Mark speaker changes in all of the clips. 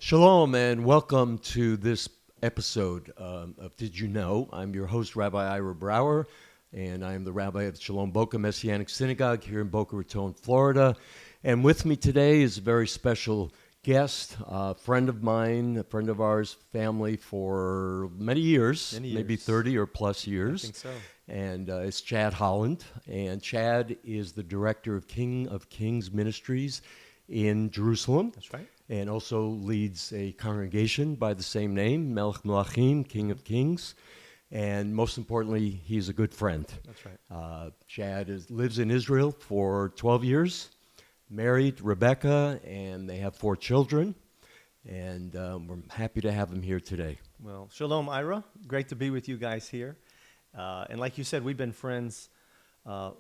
Speaker 1: Shalom and welcome to this episode of Did You Know? I'm your host, Rabbi Ira Brower, and I am the rabbi of Shalom Boca Messianic Synagogue here in Boca Raton, Florida. And with me today is a very special guest, a friend of mine, a friend of ours, family for many years, maybe 30 or plus years.
Speaker 2: I think so.
Speaker 1: And it's Chad Holland. And Chad is the director of King of Kings Ministries in Jerusalem.
Speaker 2: That's right.
Speaker 1: And also leads a congregation by the same name, Melech Melachim, King of Kings. And most importantly, he's a good friend.
Speaker 2: That's right.
Speaker 1: Chad lives in Israel for 12 years, married Rebecca, and they have 4 children. And we're happy to have him here today.
Speaker 2: Well, Shalom, Ira. Great to be with you guys here. And like you said, we've been friends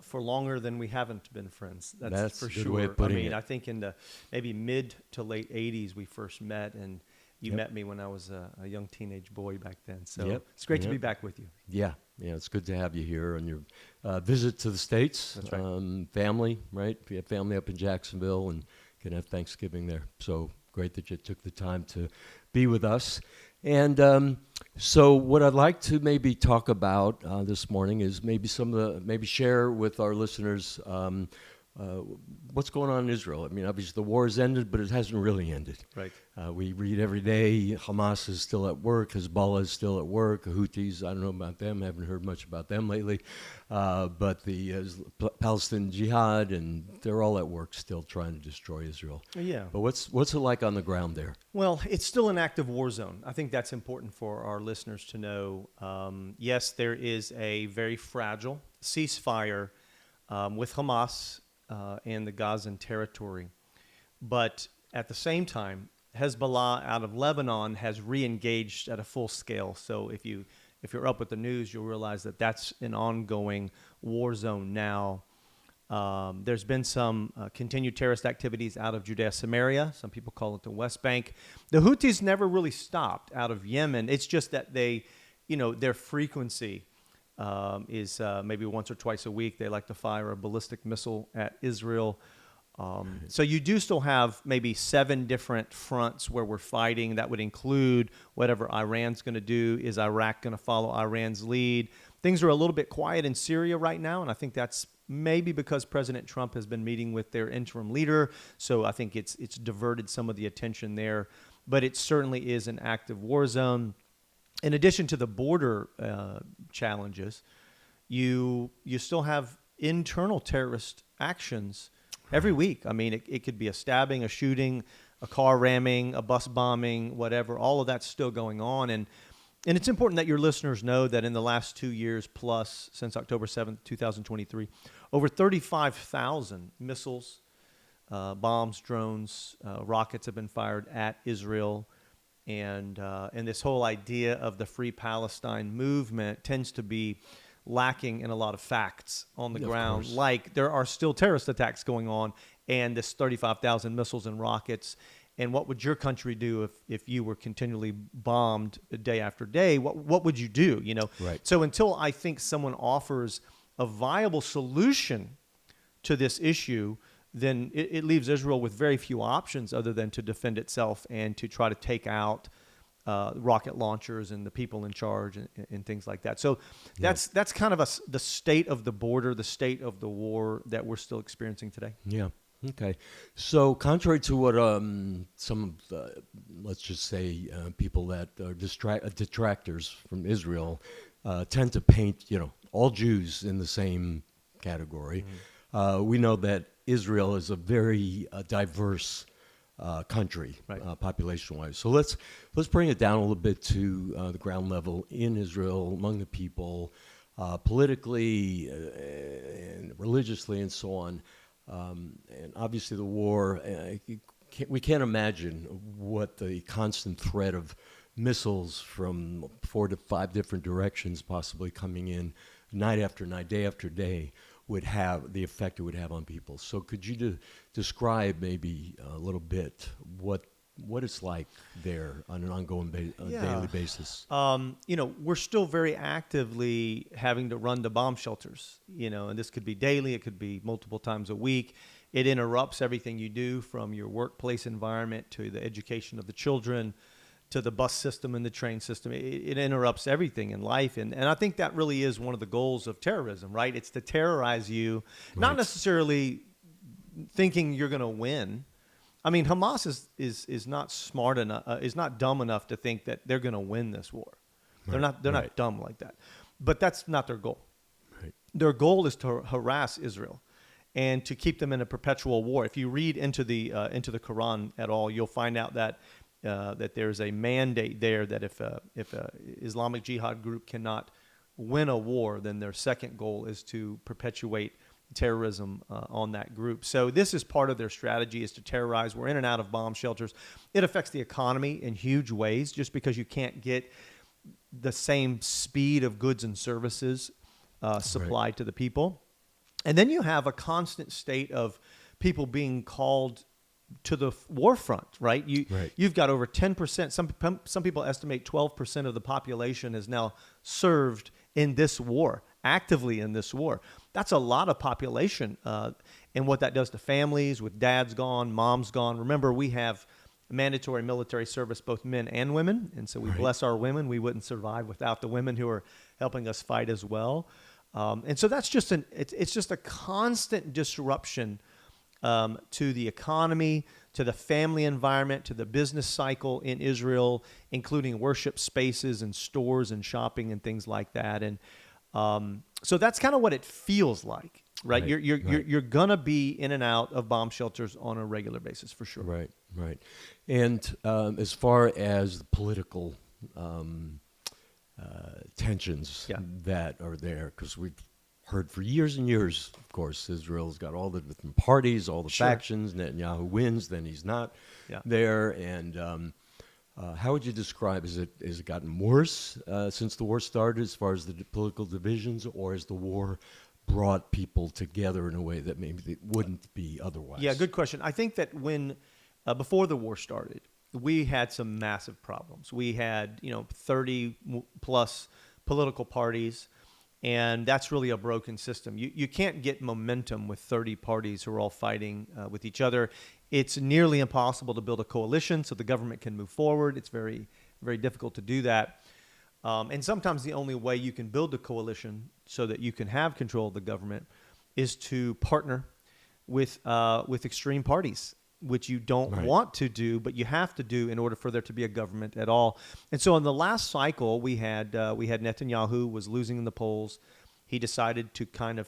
Speaker 2: for longer than we haven't been friends. That's for
Speaker 1: a good
Speaker 2: sure.
Speaker 1: way of putting it.
Speaker 2: I think in the maybe mid to late 80s we first met, and you met me when I was a young teenage boy back then. So it's great to be back with you.
Speaker 1: Yeah, it's good to have you here on your visit to the States.
Speaker 2: That's right.
Speaker 1: Family, right? We have family up in Jacksonville and can have Thanksgiving there. So great that you took the time to be with us. And so what I'd like to maybe talk about this morning is maybe maybe share with our listeners what's going on in Israel. I mean, obviously the war has ended, but it hasn't really ended.
Speaker 2: Right.
Speaker 1: We read every day Hamas is still at work, Hezbollah is still at work, Houthis, I don't know about them, haven't heard much about them lately, but the Palestinian Jihad, and they're all at work still trying to destroy Israel.
Speaker 2: Yeah.
Speaker 1: But what's it like on the ground there?
Speaker 2: Well, it's still an active war zone. I think that's important for our listeners to know. Yes, there is a very fragile ceasefire with Hamas and the Gazan territory. But at the same time, Hezbollah out of Lebanon has re-engaged at a full scale. So if you're up with the news, you'll realize that that's an ongoing war zone now. There's been some continued terrorist activities out of Judea, Samaria. Some people call it the West Bank. The Houthis never really stopped out of Yemen. It's just that their frequency is maybe once or twice a week. They like to fire a ballistic missile at Israel. So you do still have maybe 7 different fronts where we're fighting. That would include whatever Iran's going to do. Is Iraq going to follow Iran's lead? Things are a little bit quiet in Syria right now, and I think that's maybe because President Trump has been meeting with their interim leader. So I think it's diverted some of the attention there. But it certainly is an active war zone. In addition to the border challenges, you still have internal terrorist actions every week. I mean, it could be a stabbing, a shooting, a car ramming, a bus bombing, whatever. All of that's still going on. And it's important that your listeners know that in the last 2 years plus, since October 7th, 2023, over 35,000 missiles, bombs, drones, rockets have been fired at Israel. And this whole idea of the Free Palestine movement tends to be lacking in a lot of facts on the ground. Like there are still terrorist attacks going on, and this 35,000 missiles and rockets. And what would your country do if you were continually bombed day after day? What would you do?
Speaker 1: Right.
Speaker 2: So until I think someone offers a viable solution to this issue, then it leaves Israel with very few options other than to defend itself and to try to take out rocket launchers and the people in charge and things like that. So that's kind of the state of the border, the state of the war that we're still experiencing today.
Speaker 1: Yeah. Okay. So contrary to what some of the, let's just say, people that are detractors from Israel tend to paint, all Jews in the same category, we know that Israel is a very diverse country,
Speaker 2: right.
Speaker 1: Population-wise. So let's bring it down a little bit to the ground level in Israel, among the people, politically and religiously and so on. And obviously the war, we can't imagine what the constant threat of missiles from 4 to 5 different directions possibly coming in night after night, day after day, would have the effect it would have on people. So could you describe maybe a little bit what it's like there on an ongoing daily basis?
Speaker 2: We're still very actively having to run the bomb shelters, and this could be daily, it could be multiple times a week. It interrupts everything you do, from your workplace environment to the education of the children to the bus system and the train system. It interrupts everything in life. And I think that really is one of the goals of terrorism, right? It's to terrorize you, not necessarily thinking you're going to win. I mean, Hamas is not smart enough, is not dumb enough to think that they're going to win this war. They're not dumb like that. But that's not their goal.
Speaker 1: Right.
Speaker 2: Their goal is to harass Israel and to keep them in a perpetual war. If you read into the Quran at all, you'll find out that there's a mandate there that if a Islamic Jihad group cannot win a war, then their second goal is to perpetuate terrorism on that group. So this is part of their strategy, is to terrorize. We're in and out of bomb shelters. It affects the economy in huge ways, just because you can't get the same speed of goods and services supplied to the people. And then you have a constant state of people being called to the war front, right? You've got over 10%. Some people estimate 12% of the population is now served in this war, actively in this war. That's a lot of population, and what that does to families with dads gone, moms gone. Remember, we have mandatory military service, both men and women, and so we bless our women. We wouldn't survive without the women who are helping us fight as well. And so that's just it's just a constant disruption to the economy, to the family environment, to the business cycle in Israel, including worship spaces and stores and shopping and things like that. And so that's kind of what it feels like, right? You're gonna be in and out of bomb shelters on a regular basis, for sure.
Speaker 1: Right. And as far as the political tensions that are there, because we've heard for years and years, of course, Israel's got all the different parties, all the factions. Netanyahu wins, then he's not there. And how would you describe, has it gotten worse since the war started as far as the political divisions, or has the war brought people together in a way that maybe they wouldn't be otherwise?
Speaker 2: Yeah, good question. I think that when before the war started, we had some massive problems. We had 30 plus political parties, and that's really a broken system. You can't get momentum with 30 parties who are all fighting with each other. It's nearly impossible to build a coalition so the government can move forward. It's very, very difficult to do that. And sometimes the only way you can build a coalition so that you can have control of the government is to partner with extreme parties, which you don't want to do, but you have to do in order for there to be a government at all. And so in the last cycle, we had Netanyahu was losing in the polls. He decided to kind of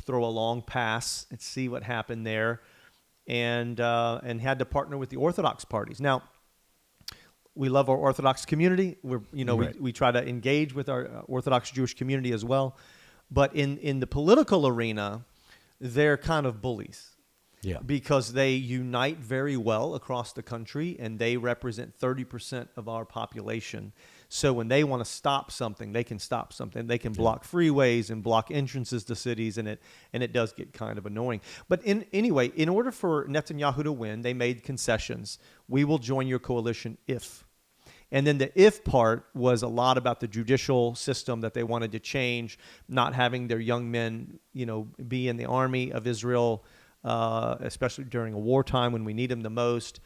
Speaker 2: throw a long pass and see what happened there, and had to partner with the Orthodox parties. Now, we love our Orthodox community. We try to engage with our Orthodox Jewish community as well, but in the political arena, they're kind of bullies.
Speaker 1: Yeah.
Speaker 2: Because they unite very well across the country, and they represent 30% of our population. So when they want to stop something, they can stop something. They can block freeways and block entrances to cities, and it does get kind of annoying. But anyway, in order for Netanyahu to win, they made concessions. We will join your coalition if. And then the if part was a lot about the judicial system that they wanted to change, not having their young men, be in the army of Israel, especially during a wartime when we need them the most.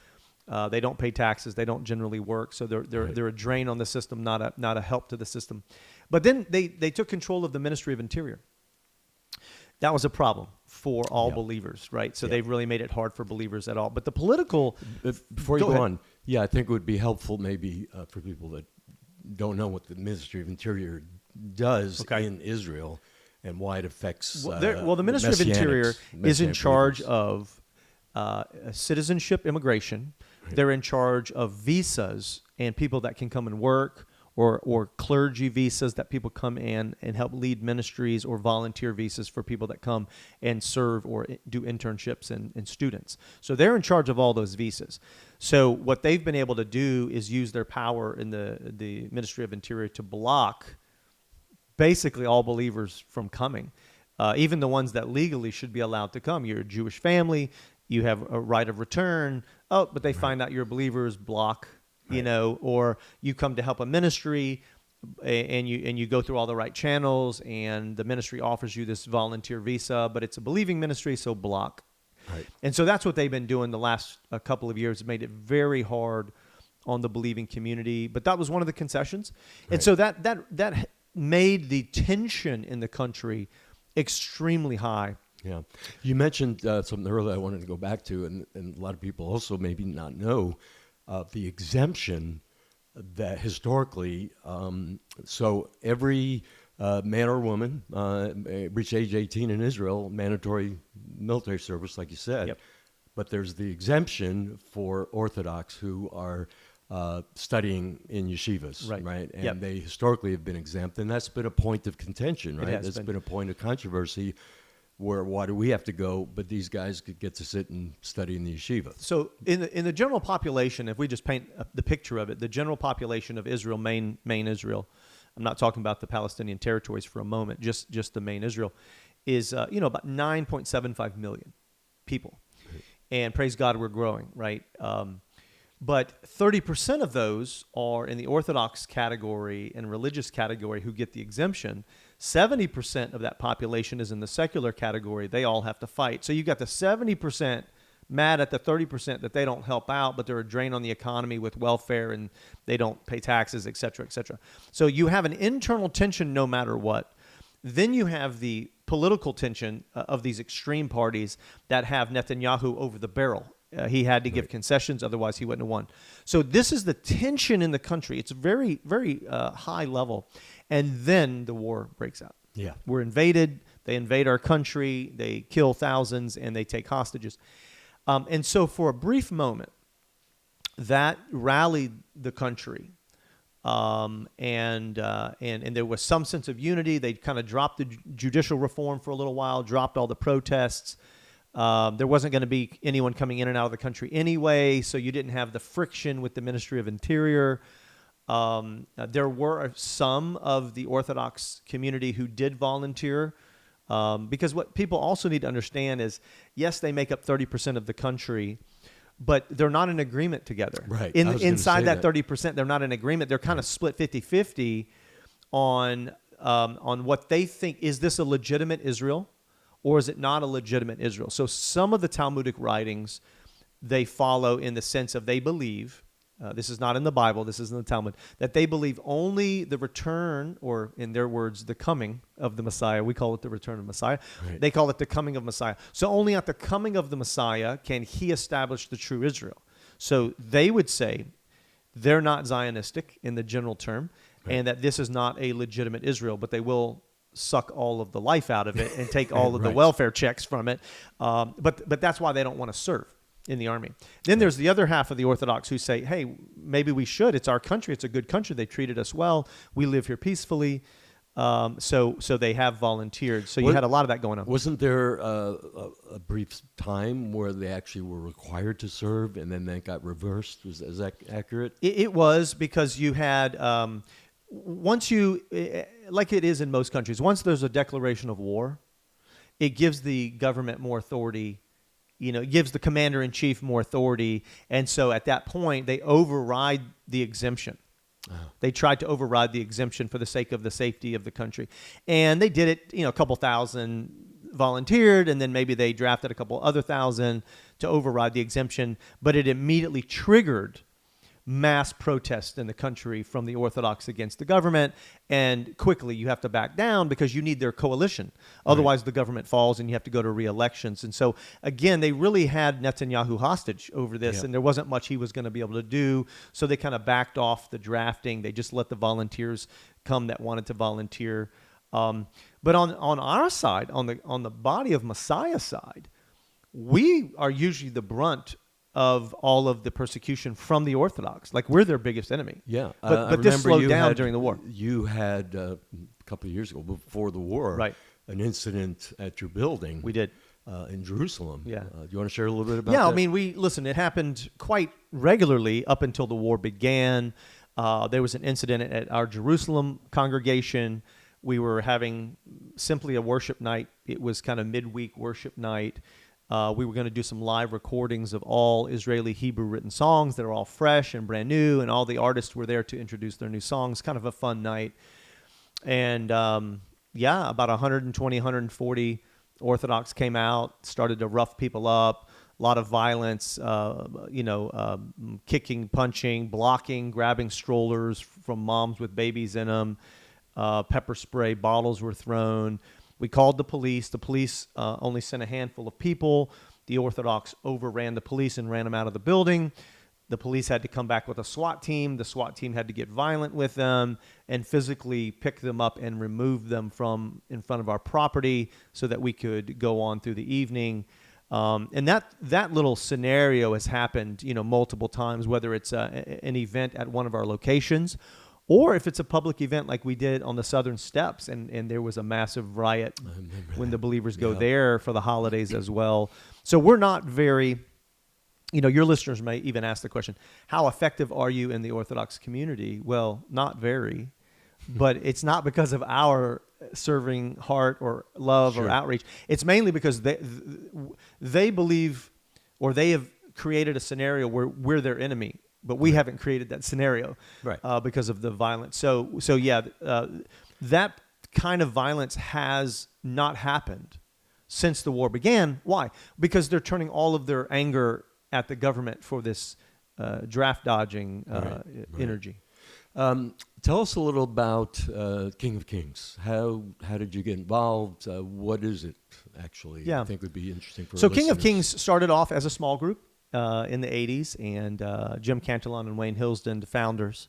Speaker 2: They don't pay taxes. They don't generally work. So they're a drain on the system, not a help to the system. But then they took control of the Ministry of Interior. That was a problem for all believers, right? So they've really made it hard for believers at all. But the political...
Speaker 1: Before you go on, I think it would be helpful maybe for people that don't know what the Ministry of Interior does in Israel and why it affects
Speaker 2: the Ministry of Interior is in charge of citizenship, immigration. Right. They're in charge of visas and people that can come and work, or clergy visas that people come in and help lead ministries, or volunteer visas for people that come and serve or do internships and students. So they're in charge of all those visas. So what they've been able to do is use their power in the Ministry of Interior to block basically all believers from coming, even the ones that legally should be allowed to come. You're a Jewish family, you have a right of return. But they find out you're believers, block, or you come to help a ministry, and you go through all the right channels, and the ministry offers you this volunteer visa, but it's a believing ministry, so block.
Speaker 1: Right.
Speaker 2: And so that's what they've been doing the last couple of years. It made it very hard on the believing community, but that was one of the concessions.
Speaker 1: Right.
Speaker 2: And so that made the tension in the country extremely high.
Speaker 1: Yeah. You mentioned something earlier I wanted to go back to, and a lot of people also maybe not know the exemption that historically, so every man or woman reach age 18 in Israel, mandatory military service, like you said.
Speaker 2: Yep.
Speaker 1: But there's the exemption for Orthodox who are studying in yeshivas, right? And
Speaker 2: Yep.
Speaker 1: they historically have been exempt, and that's been a point of contention, right?
Speaker 2: That's
Speaker 1: been a point of controversy where why do we have to go, but these guys could get to sit and study in the yeshiva.
Speaker 2: So in the general population, if we just paint the picture of it, the general population of Israel, main Israel, I'm not talking about the Palestinian territories for a moment, just the main Israel, is about 9.75 million people. Right. And praise God, we're growing, right? But 30% of those are in the Orthodox category and religious category who get the exemption. 70% of that population is in the secular category. They all have to fight. So you've got the 70% mad at the 30% that they don't help out, but they're a drain on the economy with welfare and they don't pay taxes, et cetera, et cetera. So you have an internal tension no matter what. Then you have the political tension of these extreme parties that have Netanyahu over the barrel. He had to give concessions, otherwise he wouldn't have won. So this is the tension in the country. It's very, very high level. And then the war breaks out.
Speaker 1: Yeah.
Speaker 2: We're invaded. They invade our country. They kill thousands, and they take hostages. And so for a brief moment, that rallied the country. And there was some sense of unity. They kind of dropped the judicial reform for a little while, dropped all the protests. There wasn't going to be anyone coming in and out of the country anyway, so you didn't have the friction with the Ministry of Interior. There were some of the Orthodox community who did volunteer, because what people also need to understand is, yes, they make up 30% of the country, but they're not in agreement together.
Speaker 1: Right.
Speaker 2: Inside that 30%, they're not in agreement. They're kind of split 50-50 on what they think. Is this a legitimate Israel? Or is it not a legitimate Israel? So some of the Talmudic writings, they follow in the sense of they believe, this is not in the Bible, this is in the Talmud, that they believe only the return, or in their words, the coming of the Messiah. We call it the return of Messiah. Right. They call it the coming of Messiah. So only at the coming of the Messiah can he establish the true Israel. So they would say they're not Zionistic in the general term, right, and that this is not a legitimate Israel, but they will suck all of the life out of it and take all of the welfare checks from it. But that's why they don't want to serve in the army. Then there's the other half of the Orthodox who say, hey, maybe we should. It's our country. It's a good country. They treated us well. We live here peacefully. So they have volunteered. So you had a lot of that going on.
Speaker 1: Wasn't there a brief time where they actually were required to serve and then that got reversed? Is that accurate?
Speaker 2: It was, because you had... once you, like it is in most countries, once there's a declaration of war, it gives the government more authority, it gives the commander-in-chief more authority, and so at that point, they override the exemption. Oh. They tried to override the exemption for the sake of the safety of the country. And they did it, a couple thousand volunteered, and then maybe they drafted a couple other thousand to override the exemption, but it immediately triggered mass protests in the country from the Orthodox against the government, and quickly you have to back down because you need their coalition. Otherwise, the government falls and you have to go to re-elections. And so, again, they really had Netanyahu hostage over this, and there wasn't much he was going to be able to do. So they kind of backed off the drafting. They just let the volunteers come that wanted to volunteer. But on our side, on the body of Messiah side, we are usually the brunt of all of the persecution from the Orthodox. Like, we're their biggest enemy.
Speaker 1: Yeah.
Speaker 2: But this slowed down during the war.
Speaker 1: You had, a couple of years ago, before the war, an incident at your building.
Speaker 2: We did.
Speaker 1: In Jerusalem.
Speaker 2: Yeah.
Speaker 1: Do you want to share a little bit about that?
Speaker 2: Yeah, I mean, it happened quite regularly up until the war began. There was an incident at our Jerusalem congregation. We were having simply a worship night. It was kind of midweek worship night. We were going to do some live recordings of all Israeli Hebrew written songs that are all fresh and brand new, and all the artists were there to introduce their new songs. Kind of a fun night. And about 120, 140 Orthodox came out, started to rough people up. A lot of violence, kicking, punching, blocking, grabbing strollers from moms with babies in them. Pepper spray bottles were thrown. We called the police. The police only sent a handful of people. The Orthodox overran the police and ran them out of the building. The police had to come back with a SWAT team. The SWAT team had to get violent with them and physically pick them up and remove them from in front of our property so that we could go on through the evening. And that little scenario has happened, multiple times, whether it's an event at one of our locations or if it's a public event like we did on the Southern Steps, and there was a massive riot when the believers go there for the holidays as well. So we're not very, your listeners may even ask the question, how effective are you in the Orthodox community? Well, not very, but it's not because of our serving heart or love or outreach. It's mainly because they believe, or they have created a scenario where we're their enemy, but we haven't created that scenario because of the violence. So that kind of violence has not happened since the war began. Why? Because they're turning all of their anger at the government for this draft dodging energy.
Speaker 1: Tell us a little about King of Kings. How did you get involved? What is it actually? I think would be interesting for
Speaker 2: So
Speaker 1: listeners.
Speaker 2: King of Kings started off as a small group in the 80s, and Jim Cantillon and Wayne Hillsden, the founders.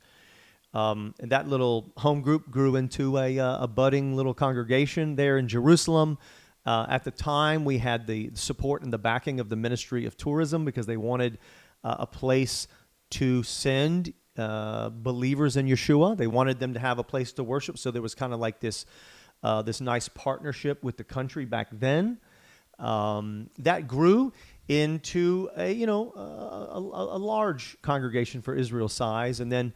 Speaker 2: And that little home group grew into a budding little congregation there in Jerusalem. At the time, we had the support and the backing of the Ministry of Tourism because they wanted a place to send believers in Yeshua. They wanted them to have a place to worship. So there was kind of like this nice partnership with the country back then. That grew into a large congregation for Israel's size, and then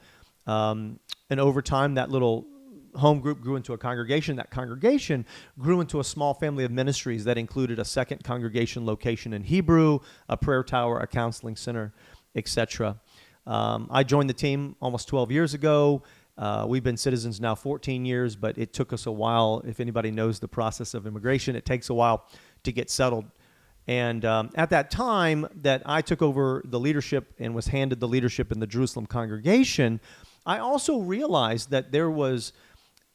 Speaker 2: over time that little home group grew into a congregation. That congregation grew into a small family of ministries that included a second congregation location in Hebrew, a prayer tower, a counseling center, etc. I joined the team almost 12 years ago. We've been citizens now 14 years, but it took us a while. If anybody knows the process of immigration, it takes a while to get settled. And at that time that I took over the leadership and was handed the leadership in the Jerusalem congregation, I also realized that there was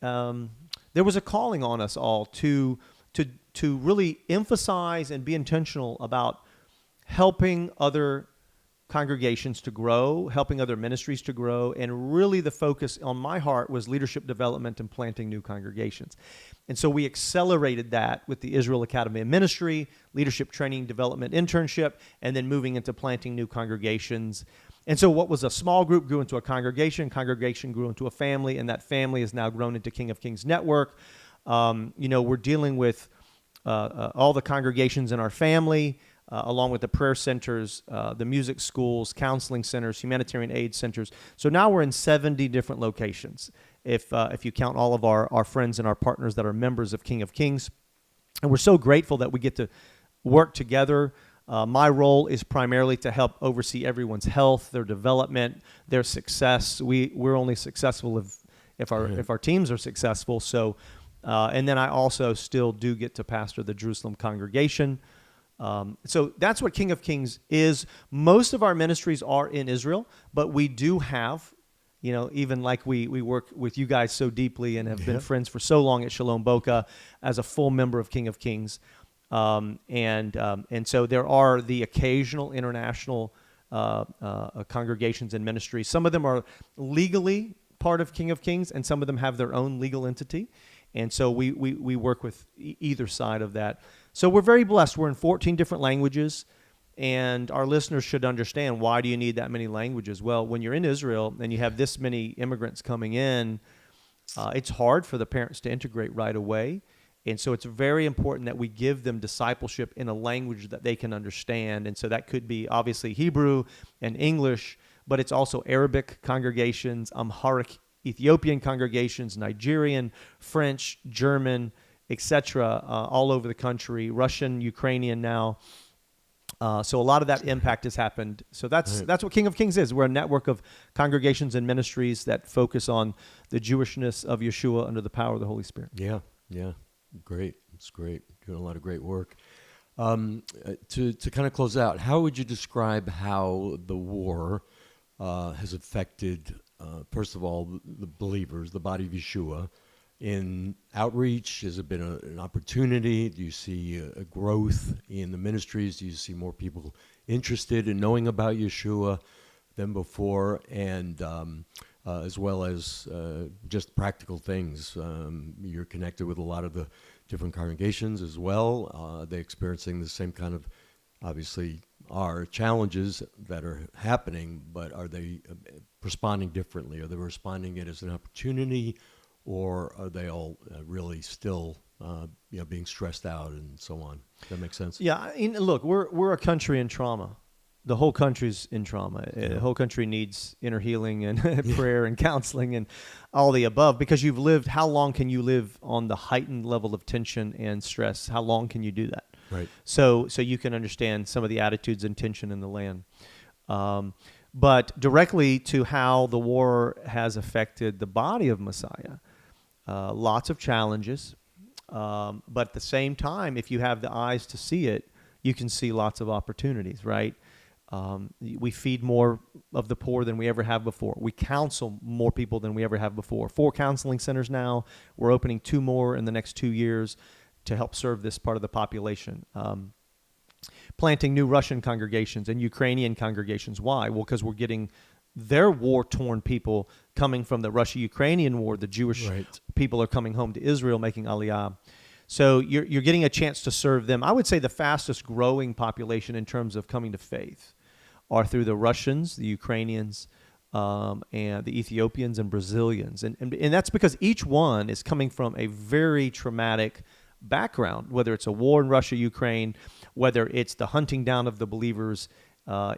Speaker 2: a calling on us all to really emphasize and be intentional about helping other congregations to grow, helping other ministries to grow, and really the focus on my heart was leadership development and planting new congregations. And so we accelerated that with the Israel Academy of Ministry, leadership training, development internship, and then moving into planting new congregations. And so what was a small group grew into a congregation grew into a family, and that family has now grown into King of Kings Network. We're dealing with all the congregations in our family, along with the prayer centers, the music schools, counseling centers, humanitarian aid centers. So now we're in 70 different locations, if you count all of our friends and our partners that are members of King of Kings. And we're so grateful that we get to work together. My role is primarily to help oversee everyone's health, their development, their success. We're only successful if our teams are successful. So, and then I also still do get to pastor the Jerusalem congregation. So that's what King of Kings is. Most of our ministries are in Israel, but we do have, even like we work with you guys so deeply and have been friends for so long at Shalom Boca as a full member of King of Kings. And so there are the occasional international congregations and ministries. Some of them are legally part of King of Kings, and some of them have their own legal entity. And so we work with either side of that. So we're very blessed. We're in 14 different languages, and our listeners should understand, why do you need that many languages? Well, when you're in Israel and you have this many immigrants coming in, it's hard for the parents to integrate right away. And so it's very important that we give them discipleship in a language that they can understand. And so that could be obviously Hebrew and English, but it's also Arabic congregations, Amharic Ethiopian congregations, Nigerian, French, German, etc., all over the country, Russian, Ukrainian now. So a lot of that impact has happened. So that's what King of Kings is. We're a network of congregations and ministries that focus on the Jewishness of Yeshua under the power of the Holy Spirit.
Speaker 1: Yeah, great. It's great. Doing a lot of great work. To kind of close out, how would you describe how the war has affected, first of all, the believers, the body of Yeshua, in outreach? Has it been an opportunity? Do you see a growth in the ministries? Do you see more people interested in knowing about Yeshua than before? And as well as just practical things. You're connected with a lot of the different congregations as well. Are they experiencing the same kind of, obviously, are challenges that are happening, but are they responding differently? Are they responding it as an opportunity, or are they all really still being stressed out and so on? Does that make sense?
Speaker 2: Yeah, look, we're a country in trauma. The whole country's in trauma. The whole country needs inner healing and prayer and counseling and all the above, because you've lived. How long can you live on the heightened level of tension and stress? How long can you do that?
Speaker 1: Right.
Speaker 2: So you can understand some of the attitudes and tension in the land. But directly to how the war has affected the body of Messiah, lots of challenges. But at the same time, if you have the eyes to see it, you can see lots of opportunities, right? We feed more of the poor than we ever have before. We counsel more people than we ever have before. 4 counseling centers now. We're opening 2 more in the next 2 years to help serve this part of the population. Planting new Russian congregations and Ukrainian congregations. Why? Well, because we're getting their war-torn people coming from the Russia-Ukrainian war. The Jewish people are coming home to Israel, making aliyah. So you're getting a chance to serve them. I would say the fastest growing population in terms of coming to faith are through the Russians, the Ukrainians, and the Ethiopians and Brazilians. And that's because each one is coming from a very traumatic background, whether it's a war in Russia, Ukraine, whether it's the hunting down of the believers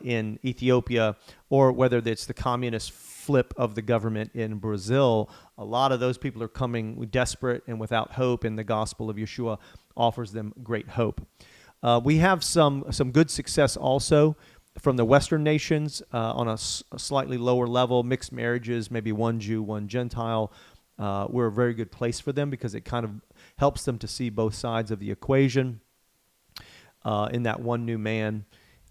Speaker 2: in Ethiopia, or whether it's the communist flip of the government in Brazil. A lot of those people are coming desperate and without hope, and the gospel of Yeshua offers them great hope. We have some good success also from the Western nations on a slightly lower level, mixed marriages, maybe one Jew, one Gentile. We're a very good place for them because it kind of helps them to see both sides of the equation in that one new man.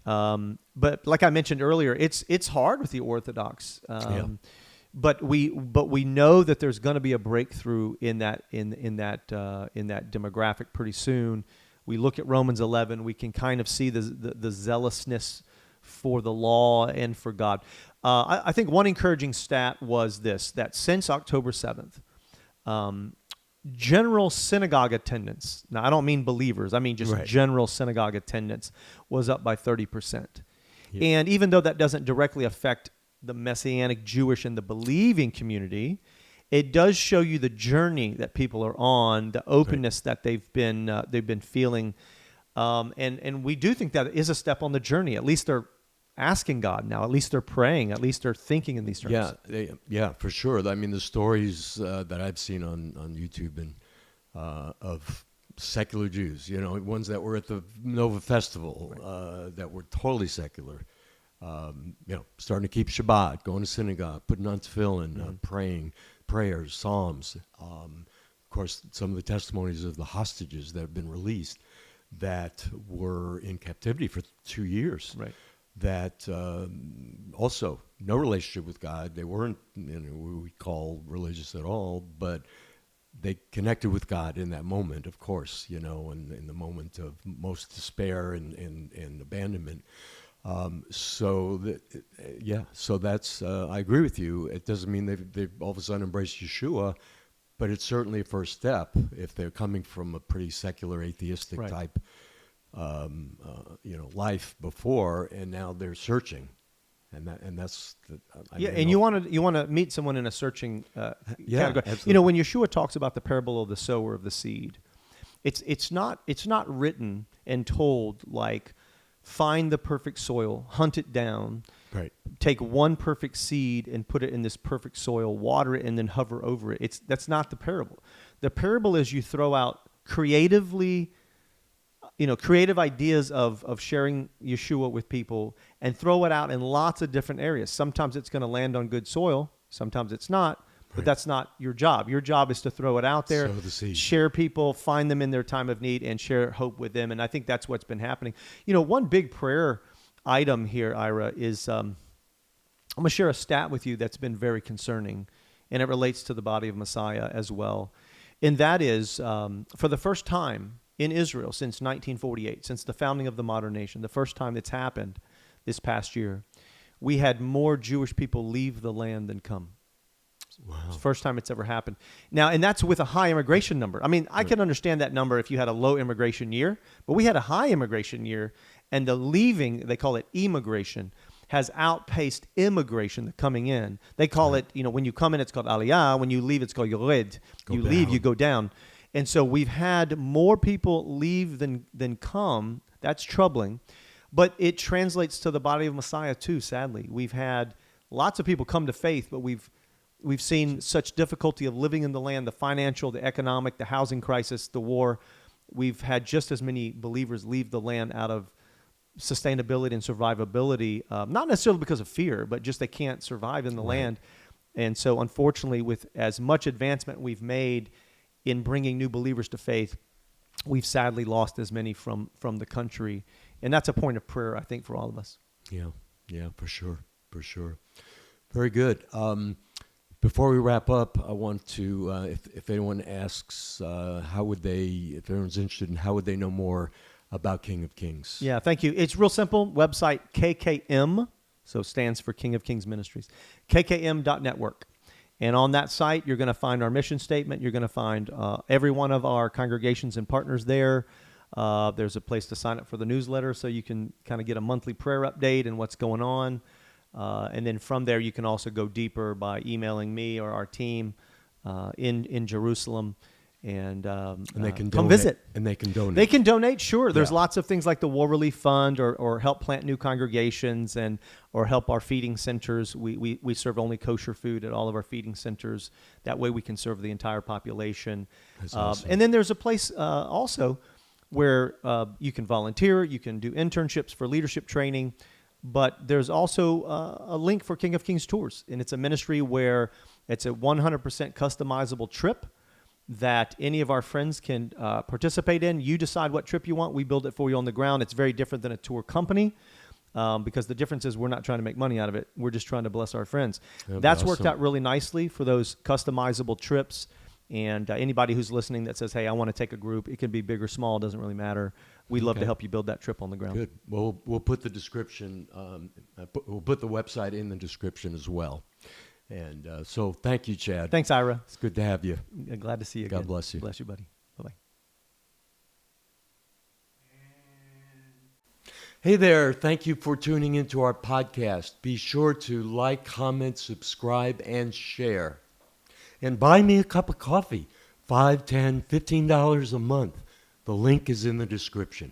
Speaker 2: But like I mentioned earlier, it's hard with the Orthodox. But we know that there's going to be a breakthrough in that demographic pretty soon. We look at Romans 11, we can kind of see the zealousness for the law and for God. I think one encouraging stat was this, that since October 7th, general synagogue attendance, now I don't mean believers, I mean just general synagogue attendance, was up by 30%. Yeah. And even though that doesn't directly affect the Messianic Jewish and the believing community, it does show you the journey that people are on, the openness that they've been feeling, and we do think that is a step on the journey. At least they're asking God now. At least they're praying. At least they're thinking in these terms.
Speaker 1: Yeah, for sure. I mean, the stories that I've seen on YouTube and of secular Jews, ones that were at the Nova Festival, that were totally secular, starting to keep Shabbat, going to synagogue, putting on tefillin, praying prayers, psalms. Of course, some of the testimonies of the hostages that have been released that were in captivity for 2 years.
Speaker 2: Right.
Speaker 1: That also no relationship with God. They weren't what we call religious at all, but they connected with God in that moment, of course, and in the moment of most despair and abandonment. So that's I agree with you. It doesn't mean they've all of a sudden embraced Yeshua, but it's certainly a first step if they're coming from a pretty secular, atheistic type life before, and now they're searching, and that's
Speaker 2: you want to meet someone in a searching category.
Speaker 1: Absolutely.
Speaker 2: When Yeshua talks about the parable of the sower of the seed, it's not written and told like, find the perfect soil, hunt it down, take one perfect seed and put it in this perfect soil, water it, and then hover over it. That's not the parable. The parable is you throw out creatively creative ideas of sharing Yeshua with people and throw it out in lots of different areas. Sometimes it's going to land on good soil. Sometimes it's not. But that's not your job. Your job is to throw it out there,
Speaker 1: Sow the seed.
Speaker 2: share people, find them in their time of need, and share hope with them. And I think that's what's been happening. One big prayer item here, Ira, is I'm going to share a stat with you that's been very concerning, and it relates to the body of Messiah as well. And that is, for the first time in Israel since 1948, since the founding of the modern nation, the first time it's happened this past year, we had more Jewish people leave the land than come.
Speaker 1: Wow.
Speaker 2: It's the first time it's ever happened. Now, and that's with a high immigration number. I mean, I can understand that number if you had a low immigration year, but we had a high immigration year, and the leaving, they call it immigration, has outpaced immigration, the coming in. They call it, when you come in, it's called aliyah. When you leave, it's called yored. You leave, you go down. And so we've had more people leave than come. That's troubling. But it translates to the body of Messiah too, sadly. We've had lots of people come to faith, but we've seen such difficulty of living in the land, the financial, the economic, the housing crisis, the war. We've had just as many believers leave the land out of sustainability and survivability, not necessarily because of fear, but just they can't survive in the land. And so unfortunately, with as much advancement we've made in bringing new believers to faith, we've sadly lost as many from the country. And that's a point of prayer, I think, for all of us.
Speaker 1: Yeah, for sure. Very good. Before we wrap up, I want to, if anyone asks, if anyone's interested in how would they know more about King of Kings?
Speaker 2: Yeah, thank you. It's real simple. Website KKM, so stands for King of Kings Ministries, kkm.network. And on that site, you're going to find our mission statement. You're going to find every one of our congregations and partners there. There's a place to sign up for the newsletter so you can kind of get a monthly prayer update and what's going on. And then from there, you can also go deeper by emailing me or our team in Jerusalem. And
Speaker 1: they can
Speaker 2: come
Speaker 1: donate,
Speaker 2: visit.
Speaker 1: And they can donate.
Speaker 2: They can donate, sure. There's
Speaker 1: Yeah.
Speaker 2: lots of things like the War Relief Fund or help plant new congregations or help our feeding centers. We serve only kosher food at all of our feeding centers. That way we can serve the entire population.
Speaker 1: That's awesome.
Speaker 2: And then there's a place also where you can volunteer. You can do internships for leadership training. But there's also a link for King of Kings Tours. And it's a ministry where it's a 100% customizable trip that any of our friends can participate in. You decide what trip you want. We build it for you on the ground. It's very different than a tour company because the difference is we're not trying to make money out of it. We're just trying to bless our friends. That's worked out really nicely for those customizable trips. And anybody who's listening that says, hey, I want to take a group, it can be big or small, it doesn't really matter. We'd love to help you build that trip on the ground.
Speaker 1: Good. Well, we'll put the description, we'll put the website in the description as well. And so thank you, Chad.
Speaker 2: Thanks, Ira.
Speaker 1: It's good to have you.
Speaker 2: Glad to see you again.
Speaker 1: God bless you.
Speaker 2: Bless you, buddy. Bye-bye.
Speaker 1: Hey there. Thank you for tuning into our podcast. Be sure to like, comment, subscribe, and share. And buy me a cup of coffee, $5, $10, $15 a month. The link is in the description.